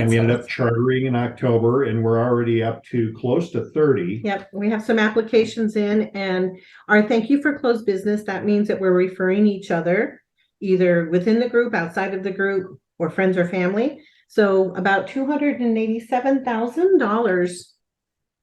And we ended up chartering in October, and we're already up to close to 30. Yep, we have some applications in, and our thank you for closed business. That means that we're referring each other, either within the group, outside of the group, or friends or family. So about $287,000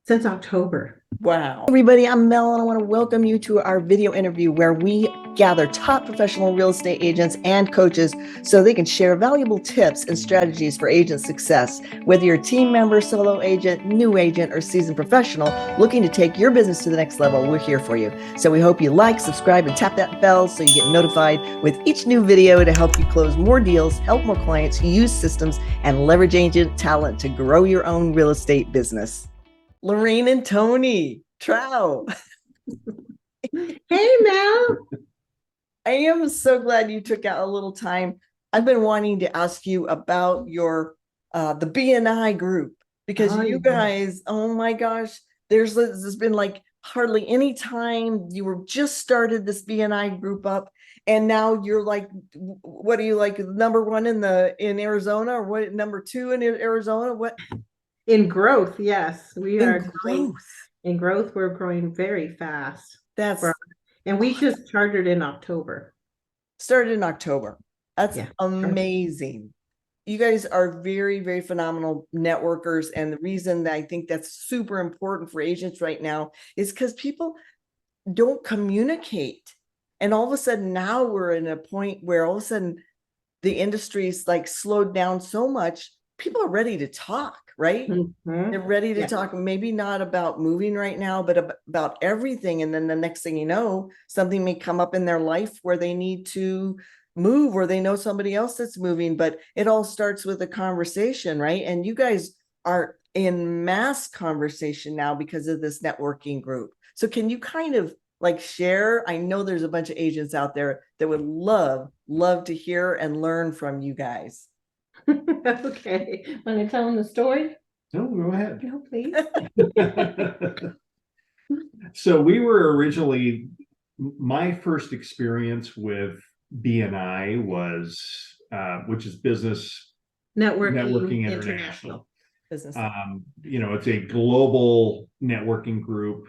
since October. Wow. Everybody, I'm Mel, and I want to welcome you to our video interview where we gather top professional real estate agents and coaches so they can share valuable tips and strategies for agent success. Whether you're a team member, solo agent, new agent, or seasoned professional looking to take your business to the next level, we're here for you. So we hope you like, subscribe, and tap that bell so you get notified with each new video to help you close more deals, help more clients, use systems, and leverage agent talent to grow your own real estate business. Lorraine and Tony Trow. Hey, Mel. I am so glad you took out a little time. I've been wanting to ask you about your the BNI group because you guys, oh my gosh, there's been like hardly any time. You were just started this BNI group up, and now you're like, what are you, like number one in Arizona, or what, number two in Arizona? What? In growth, yes, we are growth. In growth, we're growing very fast. And we just chartered in October. Started in October. That's amazing. You guys are very, very phenomenal networkers. And the reason that I think that's super important for agents right now is because people don't communicate. And all of a sudden now we're in a point where all of a sudden the industry's like slowed down so much. People are ready to talk, right? Mm-hmm. They're ready to talk, maybe not about moving right now, but about everything. And then the next thing you know, something may come up in their life where they need to move, or they know somebody else that's moving, but it all starts with a conversation, right? And you guys are in mass conversation now because of this networking group. So can you kind of like share? I know there's a bunch of agents out there that would love to hear and learn from you guys. Okay, want to tell them the story? No, go ahead. No, please. So we were originally, my first experience with BNI was, which is Business Networking International. Business. It's a global networking group,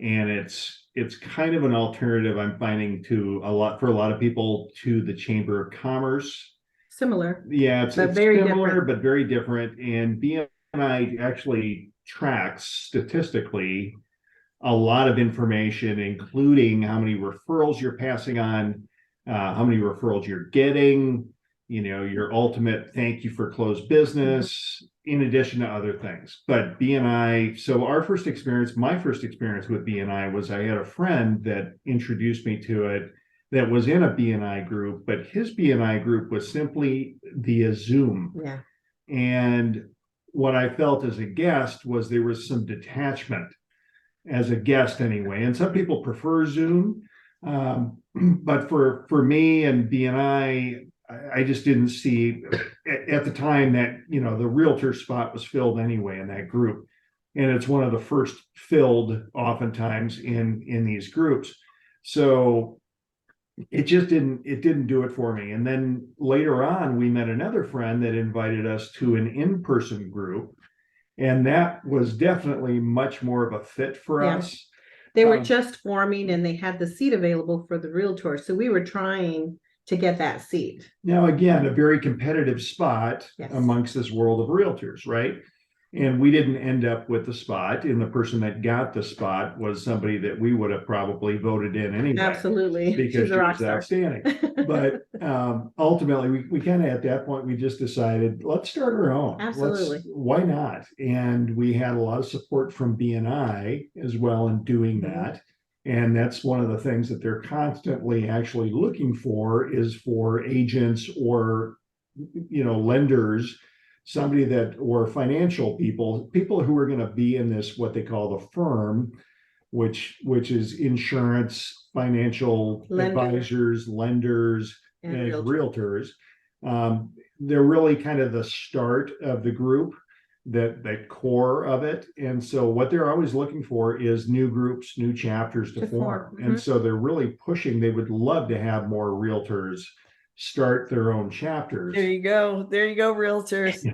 and it's kind of an alternative, I'm finding, for a lot of people, to the Chamber of Commerce. Similar. Yeah, it's very similar, different. But very different. And BNI actually tracks statistically a lot of information, including how many referrals you're passing on, how many referrals you're getting, your ultimate thank you for closed business, in addition to other things. But BNI, so my first experience with BNI was I had a friend that introduced me to it that was in a BNI group, but his BNI group was simply via Zoom. Yeah. And what I felt as a guest was there was some detachment as a guest anyway. And some people prefer Zoom. But for me and BNI, I just didn't see at the time that, the realtor spot was filled anyway in that group. And it's one of the first filled oftentimes in these groups. So it didn't do it for me. And then later on, we met another friend that invited us to an in-person group. And that was definitely much more of a fit for us. They were just forming, and they had the seat available for the realtor. So we were trying to get that seat. Now, again, a very competitive spot amongst this world of realtors, right? And we didn't end up with the spot, and the person that got the spot was somebody that we would have probably voted in anyway. Absolutely. Because she was outstanding. But ultimately, we kind of, at that point, we just decided, let's start our own. Absolutely. Why not? And we had a lot of support from BNI as well in doing that. And that's one of the things that they're constantly actually looking for, is for agents or, lenders, somebody or financial people who are going to be in this, what they call the firm, which is insurance, financial advisors, lenders, and realtors. They're really kind of the start of the group, that core of it. And so what they're always looking for is new groups, new chapters to form. And so they're really pushing, they would love to have more realtors start their own chapters. There you go. There you go, realtors.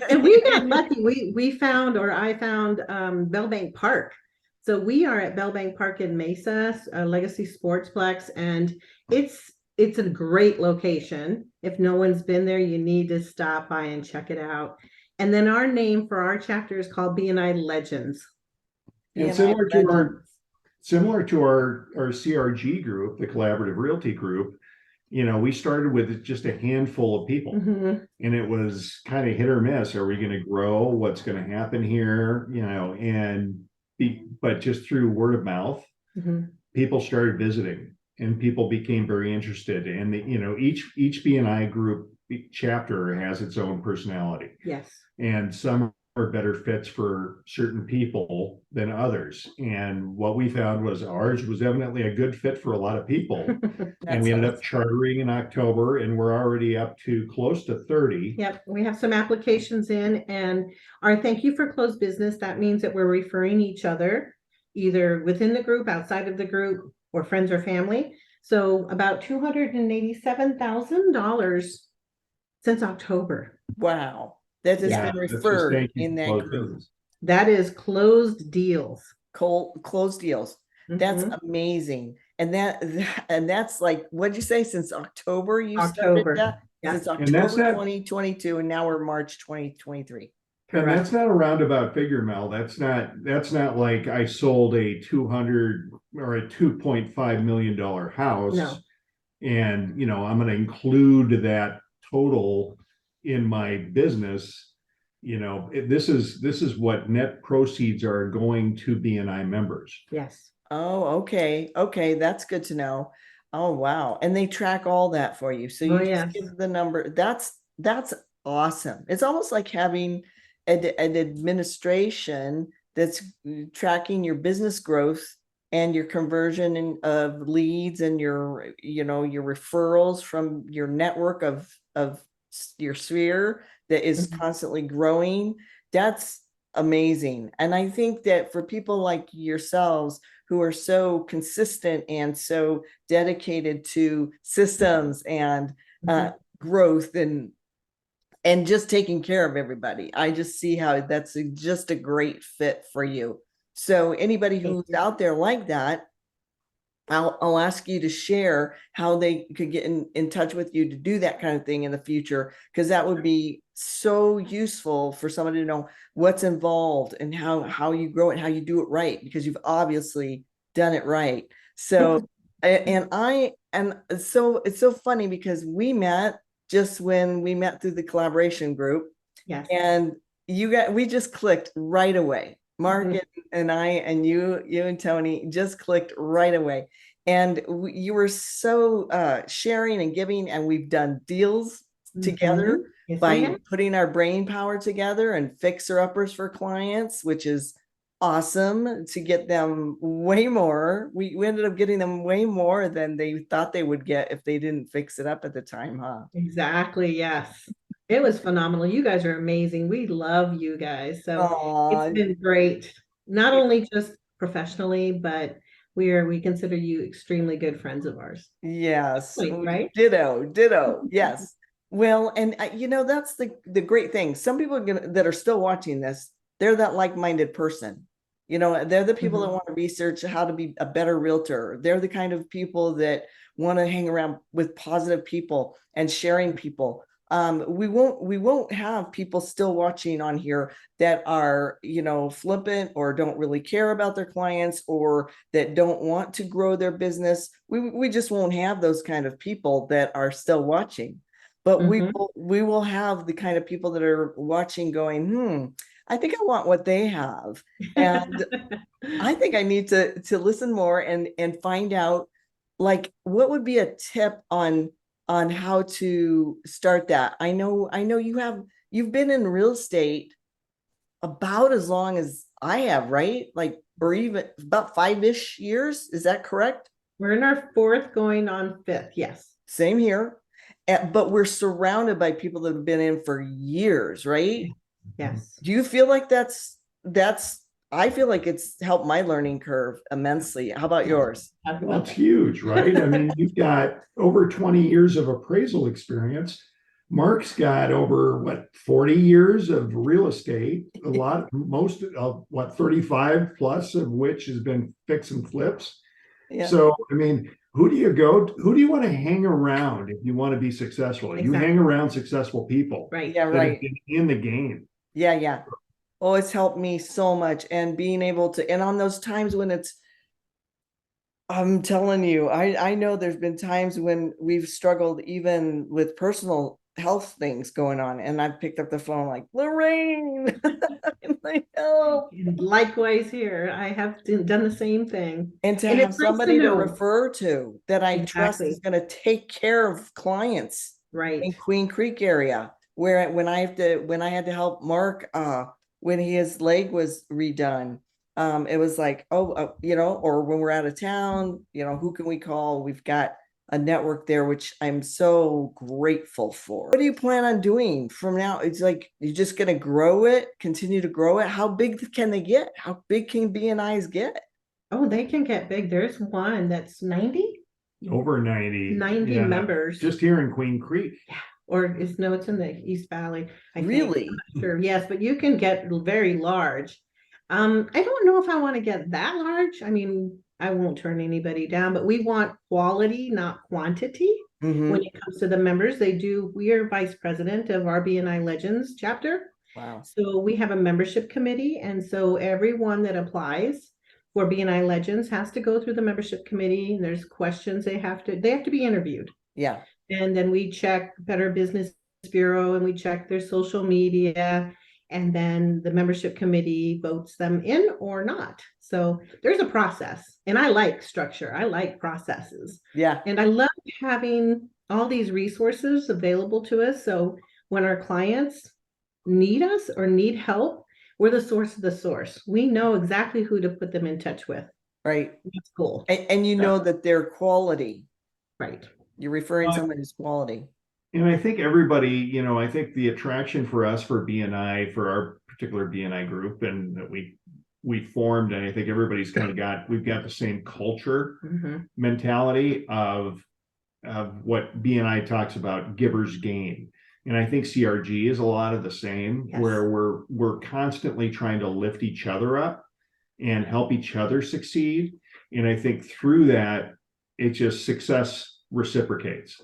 And we got lucky. We found, or I found, Bellbank Park. So we are at Bellbank Park in Mesa, Legacy Sportsplex, and it's a great location. If no one's been there, you need to stop by and check it out. And then our name for our chapter is called BNI Legends. And BNI similar to our CRG group, the Collaborative Realty Group, we started with just a handful of people, Mhm. and it was kind of hit or miss. Are we going to grow? What's going to happen here? But just through word of mouth, Mhm. people started visiting, and people became very interested. And each BNI group chapter has its own personality, Yes. and some are better fits for certain people than others. And what we found was ours was evidently a good fit for a lot of people. And we ended up chartering in October, and we're already up to close to 30. Yep, we have some applications in, and our thank you for closed business. That means that we're referring each other, either within the group, outside of the group, or friends or family. So about $287,000 since October. Wow. That has Yeah. been That's just referred thank you in for that closed group. business. That is closed deals. Closed deals. That's Mhm. amazing. And that's like, what'd you say, since October you October. started that? Yeah. Since And that's October not- 2022, and now we're March 2023. And Correct. that's not a roundabout figure, Mel. That's not like I sold a 200 or a $2.5 million house. No. And I'm going to include that total in my business. This is what net proceeds are going to BNI members. Yes. Oh, okay. Okay, that's good to know. Oh, wow. And they track all that for you. So you just yes. give the number. That's awesome. It's almost like having an administration that's tracking your business growth and your conversion of leads and your referrals from your network of your sphere that is Mhm. constantly growing. That's amazing. And I think that for people like yourselves who are so consistent and so dedicated to systems and Mhm. growth and just taking care of everybody, I just see how that's just a great fit for you. So anybody who's out there like that, I'll ask you to share how they could get in touch with you to do that kind of thing in the future, because that would be so useful for somebody to know what's involved and how you grow it, how you do it right, because you've obviously done it right. So so it's so funny because we met just when we met through the collaboration group. Yes. And we just clicked right away. Mark and I and you and Tony just clicked right away. And you were so sharing and giving, and we've done deals together Yes, by putting our brain power together and fixer-uppers for clients, which is awesome to get them way more. We ended up getting them way more than they thought they would get if they didn't fix it up at the time, huh? Exactly. Yes. It was phenomenal. You guys are amazing. We love you guys. So it's been great. Not only just professionally, but we consider you extremely good friends of ours. Yes. Right? Ditto. Yes. Well, and that's the great thing. Some people that are still watching this, they're that like-minded person. They're the people that want to research how to be a better realtor. They're the kind of people that want to hang around with positive people and sharing people. We won't have people still watching on here that are, flippant or don't really care about their clients or that don't want to grow their business. We just won't have those kind of people that are still watching. But we will have the kind of people that are watching going, I think I want what they have. And I think I need to listen more and find out, like, what would be a tip on how to start that. I know you've been in real estate about as long as I have, right? Like, or even about 5-ish years. Is that correct? We're in our 4th going on 5th. Yes. Same here. But we're surrounded by people that have been in for years, right? Yes. Do you feel like that's I feel like it's helped my learning curve immensely. How about yours? Well, it's huge, right? I mean, you've got over 20 years of appraisal experience. Mark's got over 40 years of real estate, most of 35 plus of which has been fix and flips. Yeah. So, I mean, who do you want to hang around if you want to be successful? You hang around successful people. Right. Yeah, that have right. been in the game. Yeah, yeah. Oh, it's helped me so much. And being able to, and on those times when I'm telling you, I know there's been times when we've struggled even with personal health things going on. And I've picked up the phone like, Lorraine, like, help. Likewise here, I have done the same thing. And to And have it's nice somebody to know. refer to that I trust Exactly. is going to take care of clients Right. in Queen Creek area, where when I had to help Mark when his leg was redone, it was like, or when we're out of town, who can we call? We've got a network there, which I'm so grateful for. What do you plan on doing from now? It's like, you're just going to grow it, continue to grow it. How big can they get? How big can BNIs get? Oh, they can get big. There's one that's 90 Over 90 members. Just here in Queen Creek. Yeah. Or it's in the East Valley. Really? I'm not sure. Yes, but you can get very large. I don't know if I want to get that large. I mean, I won't turn anybody down, but we want quality, not quantity. When it comes to the members, we are vice president of our BNI Legends chapter. Wow. So we have a membership committee. And so everyone that applies for BNI Legends has to go through the membership committee. And there's questions they have to be interviewed. Yeah. And then we check Better Business Bureau and we check their social media. And then the membership committee votes them in or not. So there's a process. And I like structure. I like processes. Yeah. And I love having all these resources available to us. So when our clients need us or need help, we're the source of the source. We know exactly who to put them in touch with. Right. That's cool. And you know that they're quality. Right. You're referring to somebody's quality. And I think everybody, I think the attraction for us for BNI, for our particular BNI group, and that we formed, and I think everybody's we've got the same culture mentality of what BNI talks about, givers gain. And I think CRG is a lot of the same, where we're constantly trying to lift each other up and help each other succeed. And I think through that, it just success reciprocates.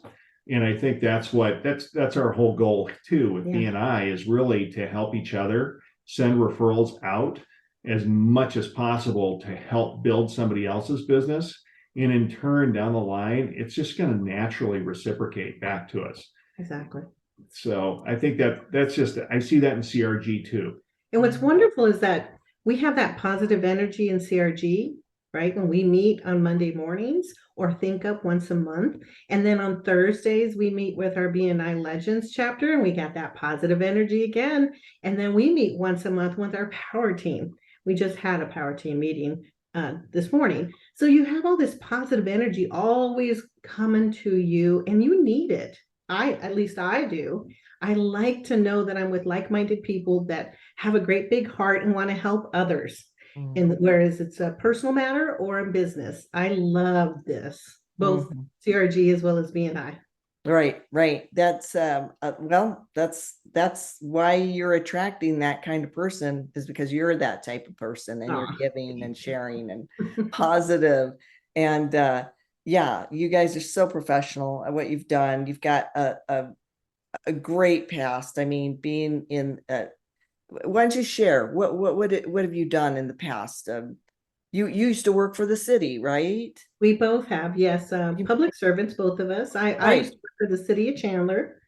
And I think that's our whole goal too with BNI, is really to help each other, send referrals out as much as possible to help build somebody else's business. And in turn, down the line, it's just going to naturally reciprocate back to us. Exactly. So I think that's just, I see that in CRG too. And what's wonderful is that we have that positive energy in CRG, right? When we meet on Monday mornings or think up once a month. And then on Thursdays, we meet with our BNI Legends chapter and we got that positive energy again. And then we meet once a month with our power team. We just had a power team meeting this morning. So you have all this positive energy always coming to you and you need it. At least I do. I like to know that I'm with like-minded people that have a great big heart and want to help others. And whereas it's a personal matter or a business, I love this, both CRG as well as BNI. Right. That's that's why you're attracting that kind of person, is because you're that type of person and you're giving and sharing and positive. And you guys are so professional at what you've done. You've got a great past. I mean, being in why don't you share what have you done in the past? You used to work for the city, right? We both have, yes. Public servants, both of us. I used to work for the city of Chandler.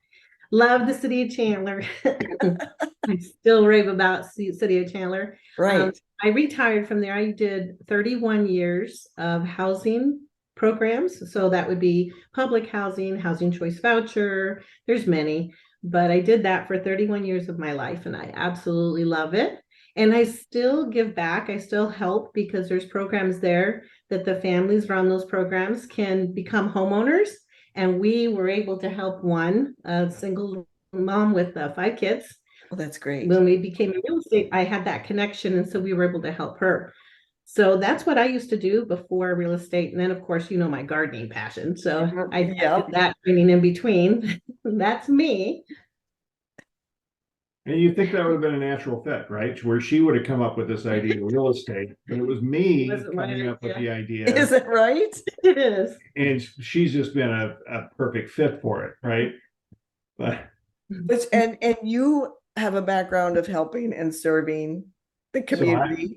Love the city of Chandler. I still rave about city of Chandler. Right. I retired from there. I did 31 years of housing programs. So that would be public housing, housing choice voucher. There's many. But I did that for 31 years of my life, and I absolutely love it. And I still give back. I still help because there's programs there that the families around those programs can become homeowners. And we were able to help a single mom with 5 kids Well, that's great. When we became in real estate, I had that connection, and so we were able to help her. So that's what I used to do before real estate. And then, of course, my gardening passion. So I did that training in between. That's me. And you think that would have been a natural fit, right? Where she would have come up with this idea of real estate, but it was me coming up with the idea. Is it right? It is. And she's just been a perfect fit for it, right? But and you have a background of helping and serving the community.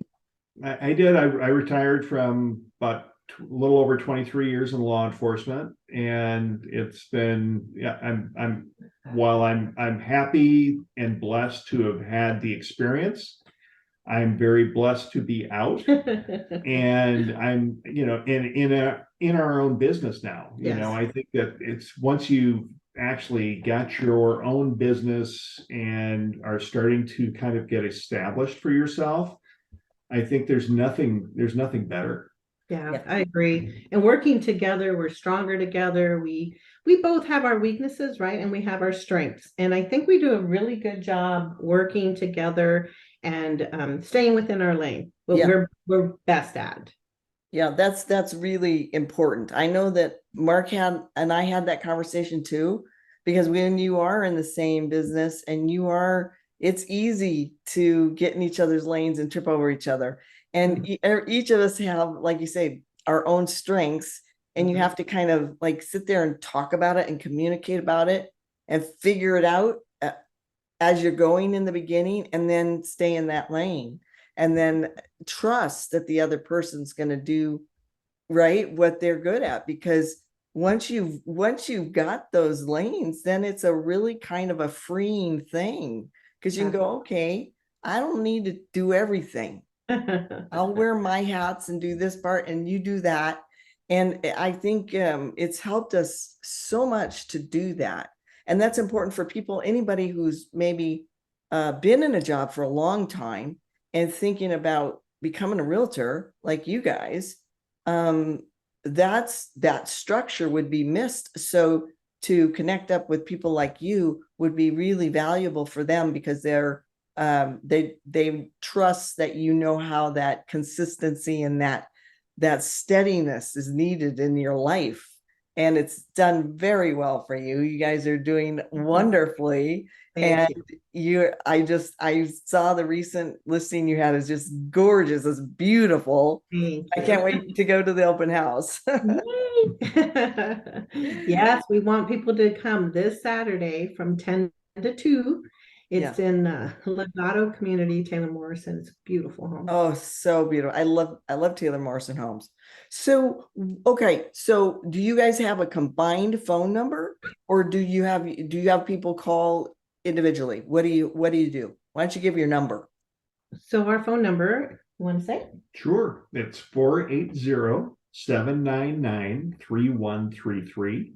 So I did. I retired from about a little over 23 years in law enforcement, and it's been, while I'm happy and blessed to have had the experience, I'm very blessed to be out, and I'm, in our own business now. I think that it's once you actually got your own business and are starting to kind of get established for yourself, I think there's nothing better. Yeah, I agree. And working together, we're stronger together. We both have our weaknesses, right? And we have our strengths. And I think we do a really good job working together and staying within our lane, what we're best at. Yeah, that's really important. I know that Mark and I had that conversation too, because when you are in the same business and it's easy to get in each other's lanes and trip over each other. And each of us have, like you say, our own strengths, and you have to kind of like sit there and talk about it and communicate about it and figure it out as you're going in the beginning, and then stay in that lane, and then trust that the other person's going to do right what they're good at. Because once you've got those lanes, then it's a really kind of a freeing thing, because you can go, okay, I don't need to do everything. I'll wear my hats and do this part, and you do that. And I think it's helped us so much to do that. And that's important for people, anybody who's maybe been in a job for a long time and thinking about becoming a realtor like you guys. That structure would be missed. So to connect up with people like you would be really valuable for them, because they trust that how that consistency and that steadiness is needed in your life. And it's done very well for you. You guys are doing wonderfully. I saw the recent listing you had is just gorgeous. It's beautiful. I can't wait to go to the open house. Yes, we want people to come this Saturday from 10 to 2. It's in Legato Community, Taylor Morrison. It's a beautiful home. Oh, so beautiful. I love Taylor Morrison homes. So, okay. So do you guys have a combined phone number, or do you have people call individually? What do you do? Why don't you give your number? So our phone number, you want to say? Sure. It's 480-799-3133.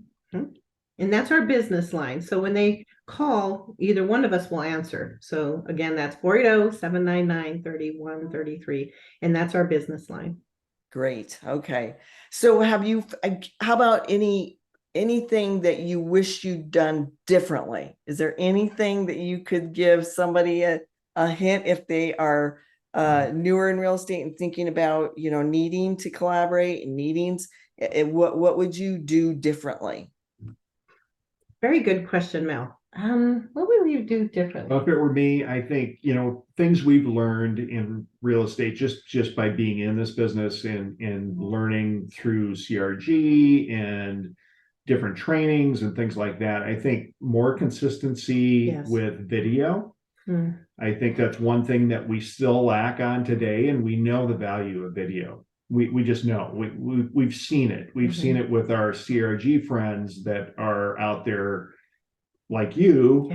And that's our business line. So when they call, either one of us will answer. So again, that's 480-799-3133. And that's our business line. Great. Okay. So how about anything that you wish you'd done differently? Is there anything that you could give somebody a hint if they are newer in real estate and thinking about, needing to collaborate and what would you do differently? Very good question, Mel. What would you do differently? Well, if it were me, I think, things we've learned in real estate just by being in this business and learning through CRG and different trainings and things like that. I think more consistency with video. I think that's one thing that we still lack on today, and we know the value of video. We just know we've seen it. We've seen it with our CRG friends that are out there like you,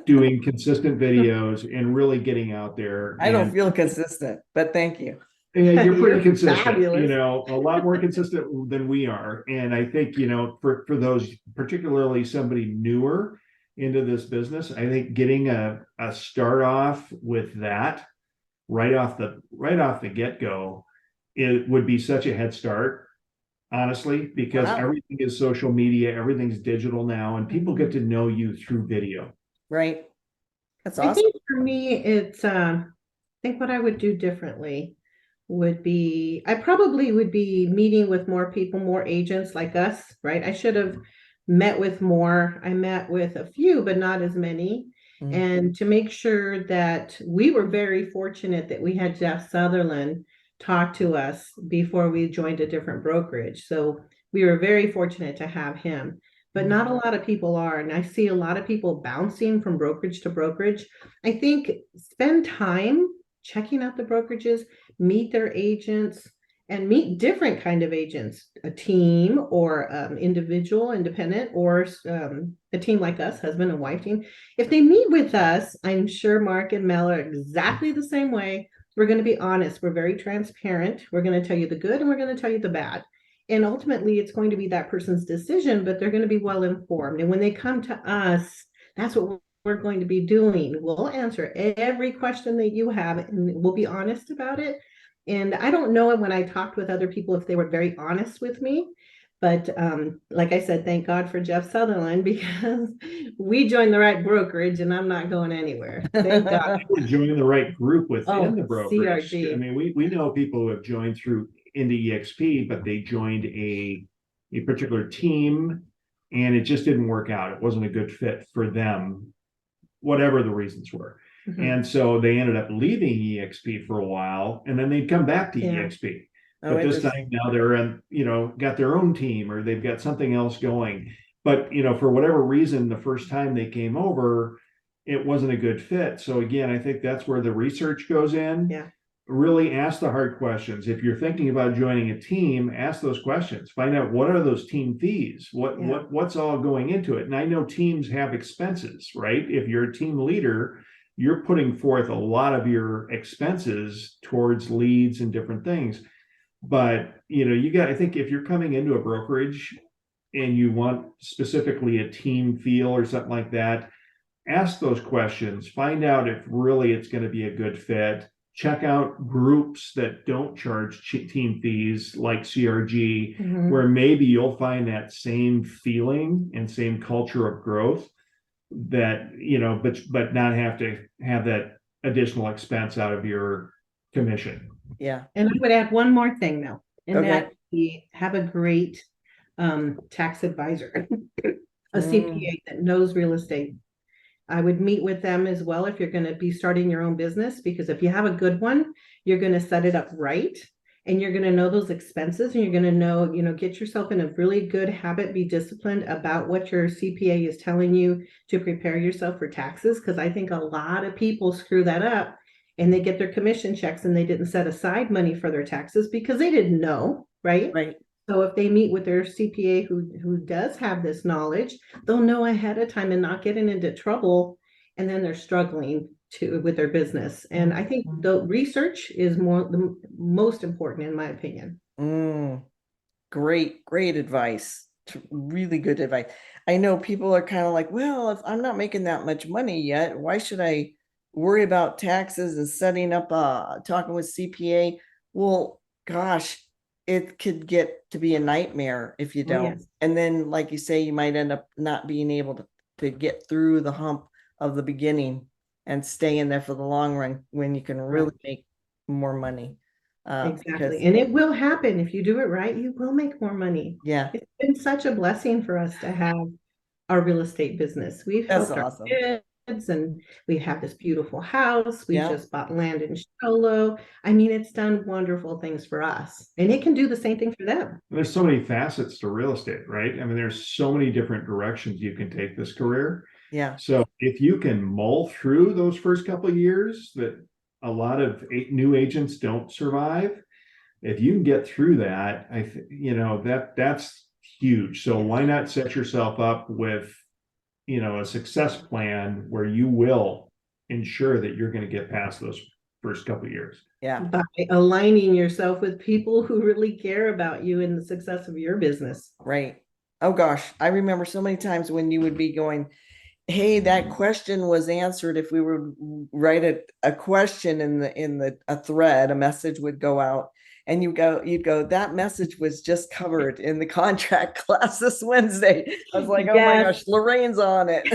doing consistent videos and really getting out there. I don't feel consistent, but thank you. Yeah, you're pretty consistent, fabulous. A lot more consistent than we are. And I think, for those, particularly somebody newer into this business, I think getting a start off with that right off the get-go, it would be such a head start, honestly, because everything is social media, everything's digital now, and people get to know you through video. Right. That's I awesome. think for me, it's, I think what I would do differently would be, I probably would be meeting with more people, more agents like us, right? I should have met with more. I met with a few, but not as many. Mm. And to make sure that we were very fortunate that we had Jeff Sutherland talk to us before we joined a different brokerage. So we were very fortunate to have him, but not a lot of people are. And I see a lot of people bouncing from brokerage to brokerage. I think spend time checking out the brokerages, meet their agents, and meet different kind of agents, a team or individual, independent, or a team like us, husband and wife team. If they meet with us, I'm sure Mark and Mel are exactly the same way. We're going to be honest. We're very transparent. We're going to tell you the good and we're going to tell you the bad. And ultimately, it's going to be that person's decision, but they're going to be well informed. And when they come to us, that's what we're going to be doing. We'll answer every question that you have and we'll be honest about it. And I don't know when I talked with other people if they were very honest with me. But like I said, thank God for Jeff Sutherland because we joined the right brokerage and I'm not going anywhere. Thank God. We're joining the right group within the brokerage. CRG. I mean, we know people who have joined through into EXP, but they joined a particular team and it just didn't work out. It wasn't a good fit for them, whatever the reasons were. And so they ended up leaving EXP for a while and then they'd come back to EXP. Oh, But this time now they're in, got their own team or they've got something else going. But, for whatever reason, the first time they came over, it wasn't a good fit. So again, I think that's where the research goes in. Yeah. Really ask the hard questions. If you're thinking about joining a team, ask those questions. Find out what are those team fees? What's all going into it? And I know teams have expenses, right? If you're a team leader, you're putting forth a lot of your expenses towards leads and different things. But I think if you're coming into a brokerage and you want specifically a team feel or something like that, ask those questions, find out if really it's going to be a good fit. Check out groups that don't charge team fees like CRG, where maybe you'll find that same feeling and same culture of growth that, but not have to have that additional expense out of your commission. Yeah. And I would add one more thing now, and Okay. that we have a great tax advisor, a CPA that knows real estate. I would meet with them as well if you're going to be starting your own business, because if you have a good one, you're going to set it up right and you're going to know those expenses and you're going to know, get yourself in a really good habit, be disciplined about what your CPA is telling you to prepare yourself for taxes. Because I think a lot of people screw that up and they get their commission checks and they didn't set aside money for their taxes because they didn't know, right? Right. So if they meet with their CPA who does have this knowledge, they'll know ahead of time and not getting into trouble. And then they're struggling with their business. And I think the research is the most important in my opinion. Great advice. Really good advice. I know people are kind of like, well, if I'm not making that much money yet, why should I worry about taxes and setting up talking with CPA? Well, gosh, it could get to be a nightmare if you don't. Yes. And then, like you say, you might end up not being able to get through the hump of the beginning and stay in there for the long run when you can really make more money. Exactly. And it will happen. If you do it right, you will make more money. Yeah. It's been such a blessing for us to have our real estate business. We've helped our kids and we have this beautiful house. We just bought land in Sholo. I mean, it's done wonderful things for us and it can do the same thing for them. There's so many facets to real estate, right? I mean, there's so many different directions you can take this career. Yeah. So if you can mull through those first couple of years that a lot of new agents don't survive, if you can get through that, that's huge. So why not set yourself up with, a success plan where you will ensure that you're going to get past those first couple of years. Yeah. By aligning yourself with people who really care about you and the success of your business. Right. Oh gosh, I remember so many times when you would be going, hey, that question was answered. If we would write a question in a thread, a message would go out and you'd go, that message was just covered in the contract class this Wednesday. I was like, oh my Yes. gosh, Lorraine's on it.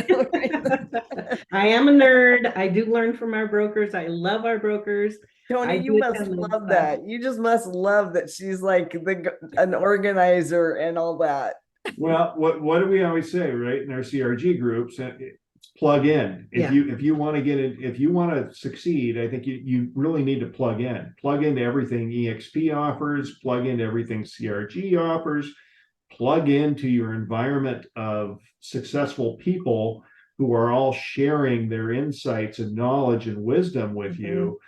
I am a nerd. I do learn from our brokers. I love our brokers. Tony, you must love that. You just must love that she's like an organizer and all that. Well, what do we always say, right? In our CRG groups, plug in. If you want to get it, if you want to succeed, I think you really need to plug into everything EXP offers, plug into everything CRG offers, plug into your environment of successful people who are all sharing their insights and knowledge and wisdom with you,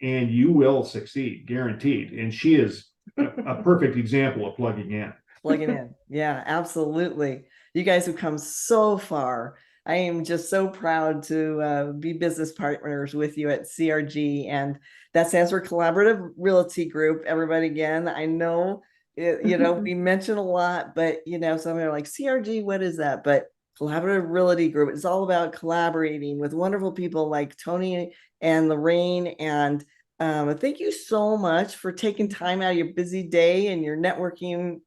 and you will succeed, guaranteed. And she is a perfect example of plugging in. Plugging in. Yeah, absolutely. You guys have come so far. I am just so proud to be business partners with you at CRG. And that stands for Collaborative Realty Group. Everybody, again, I know, we mention a lot, but, some are like, CRG, what is that? But Collaborative Realty Group, it's all about collaborating with wonderful people like Tony and Lorraine. And thank you so much for taking time out of your busy day and your networking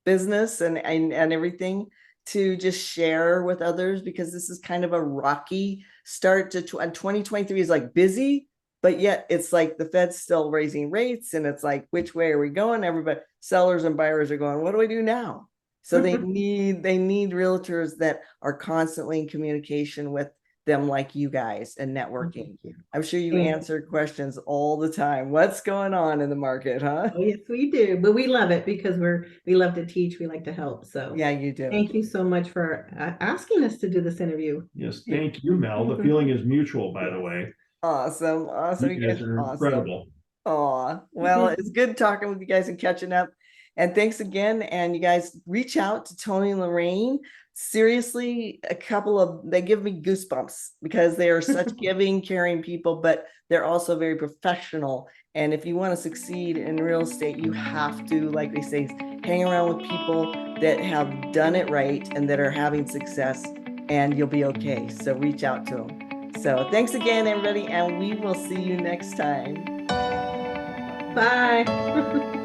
business and everything to just share with others, because this is kind of a rocky start to 2023 is like busy, but yet it's like the Fed's still raising rates, and it's like, which way are we going? Everybody, sellers and buyers are going, what do we do now? So they need realtors that are constantly in communication with them, like you guys, and networking. I'm sure you answer questions all the time. What's going on in the market, huh? Oh, yes, we do. But we love it because we love to teach. We like to help. So yeah, you do. Thank you so much for asking us to do this interview. Yes, thank you, Mel. The feeling is mutual, by the way. Awesome. You guys are incredible. Oh, well, it's good talking with you guys and catching up. And thanks again. And you guys reach out to Tony and Lorraine. Seriously, they give me goosebumps because they are such giving, caring people, but they're also very professional. And if you want to succeed in real estate, you have to, like they say, hang around with people that have done it right and that are having success, and you'll be okay. So reach out to them. So thanks again, everybody, and we will see you next time. Bye.